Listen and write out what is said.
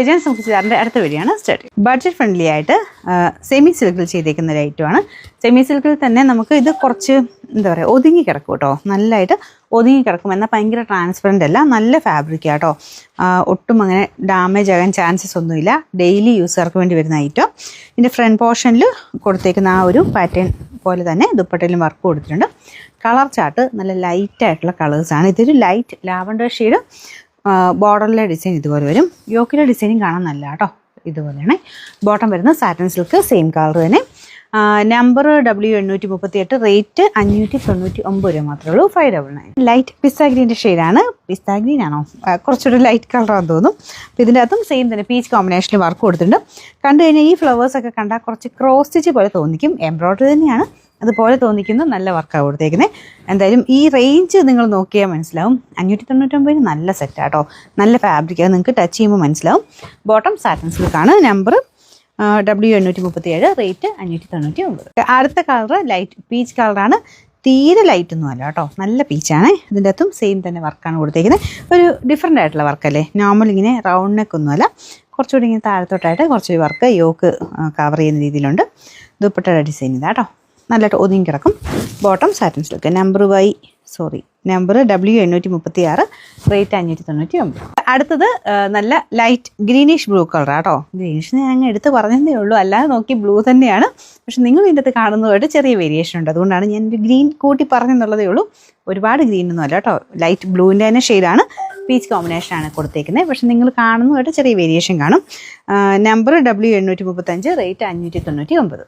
James മുഖ്യധാറിൻ്റെ അടുത്ത വീഡിയോയാണ് start. Budget friendly ആയിട്ട് സെമി സിൽക്കിൽ ചെയ്തേക്കുന്ന ഒരു ഐറ്റമാണ്. സെമി സിൽക്കിൽ തന്നെ നമുക്ക് ഇത് കുറച്ച് എന്താ പറയുക ഒതുങ്ങി കിടക്കും കേട്ടോ, നല്ലതായിട്ട് ഒതുങ്ങി കിടക്കും. എന്നാൽ ഭയങ്കര ട്രാൻസ്പെറൻ്റ് അല്ല, നല്ല ഫാബ്രിക് കേട്ടോ. ഒട്ടും അങ്ങനെ ഡാമേജ് ആകാൻ ചാൻസസ് ഒന്നുമില്ല. ഡെയിലി യൂസർക്ക് വേണ്ടി വരുന്ന ഐറ്റം. ഇതിൻ്റെ ഫ്രണ്ട് പോർഷനിൽ കൊടുത്തേക്കുന്ന ആ ഒരു പാറ്റേൺ പോലെ തന്നെ ദുപ്പട്ടയിലും വർക്ക് കൊടുത്തിട്ടുണ്ട്. കളർ ചാർട്ട് നല്ല ലൈറ്റായിട്ടുള്ള കളേഴ്സാണ്. ഇതൊരു ലൈറ്റ് ലാവൻഡർ ഷെയ്ഡ്. ബോർഡറിലെ ഡിസൈൻ ഇതുപോലെ വരും. യോക്കിലെ ഡിസൈനും കാണാൻ നല്ല കേട്ടോ, ഇതുപോലെയാണ്. ബോട്ടം വരുന്ന സാറ്റൻ സിൽക്ക്, സെയിം കളർ തന്നെ. നമ്പർ W838, റേറ്റ് 599 രൂപ മാത്രമേ ഉള്ളൂ. 599. ലൈറ്റ് പിസ്ത ഗ്രീൻ്റെ ഷെയ്ഡാണ്. പിസ്ത ഗ്രീൻ ആണോ, കുറച്ചൊരു ലൈറ്റ് കളറാണെന്ന് തോന്നും. അപ്പോൾ ഇതിൻ്റെ അകത്തും സെയിം തന്നെ പീച്ച് കോമ്പിനേഷനിൽ വർക്ക് കൊടുത്തിട്ടുണ്ട്. കണ്ടു കഴിഞ്ഞാൽ ഈ ഫ്ലവേഴ്സൊക്കെ കണ്ടാൽ കുറച്ച് ക്രോസ് സ്റ്റിച്ച് പോലെ തോന്നിക്കും. എംബ്രോയ്ഡറി തന്നെയാണ്, അതുപോലെ തോന്നിക്കുന്ന നല്ല വർക്കാണ് കൊടുത്തേക്കുന്നത്. എന്തായാലും ഈ റേഞ്ച് നിങ്ങൾ നോക്കിയാൽ മനസ്സിലാവും. 599 നല്ല സെറ്റാട്ടോ, നല്ല ഫാബ്രിക്. അത് നിങ്ങൾക്ക് ടച്ച് ചെയ്യുമ്പോൾ മനസ്സിലാവും. ബോട്ടം സാറ്റൻ സിൽക്കാണ്. Number W837, rate 599. അടുത്ത കളർ ലൈറ്റ് പീച്ച് കളറാണ്. തീരെ ലൈറ്റ് ഒന്നും അല്ല കേട്ടോ, നല്ല പീച്ചാണ്. ഇതിൻ്റെ അകത്തും സെയിം തന്നെ വർക്കാണ് കൊടുത്തേക്കുന്നത്. ഒരു ഡിഫറെൻ്റ് ആയിട്ടുള്ള വർക്കല്ലേ, നോർമൽ ഇങ്ങനെ റൗണ്ട് നെക്ക് ഒന്നുമല്ല, കുറച്ചുകൂടി ഇങ്ങനെ താഴത്തോട്ടായിട്ട് കുറച്ചൊരു വർക്ക് യോക്ക് കവർ ചെയ്യുന്ന രീതിയിലുണ്ട്. ദുപ്പട്ടയുടെ ഡിസൈൻ ഇതാട്ടോ, നല്ലതായിട്ട് ഒതുങ്ങി കിടക്കും. Bottom satin silk. Number W836, rate 599. അടുത്തത് നല്ല ലൈറ്റ് ഗ്രീനിഷ് ബ്ലൂ കളറാട്ടോ. ഗ്രീനിഷ് ഞാൻ അങ്ങ് എടുത്ത് പറഞ്ഞതേ ഉള്ളൂ, അല്ലാതെ നോക്കി ബ്ലൂ തന്നെയാണ്. പക്ഷെ നിങ്ങൾ ഇതിൻ്റെ അകത്ത് കാണുന്നതായിട്ട് ചെറിയ വേരിയേഷൻ ഉണ്ട്, അതുകൊണ്ടാണ് ഞാൻ ഒരു ഗ്രീൻ കൂട്ടി പറഞ്ഞെന്നുള്ളതേ ഉള്ളൂ. ഒരുപാട് ഗ്രീൻ ഒന്നും അല്ല കേട്ടോ, ലൈറ്റ് ബ്ലൂവിൻ്റെ തന്നെ ഷെയ്ഡാണ്. പീച്ച് കോമ്പിനേഷനാണ് കൊടുത്തേക്കുന്നത്. പക്ഷെ നിങ്ങൾ കാണുന്നതായിട്ട് ചെറിയ വേരിയേഷൻ കാണും. Number W835, rate 599.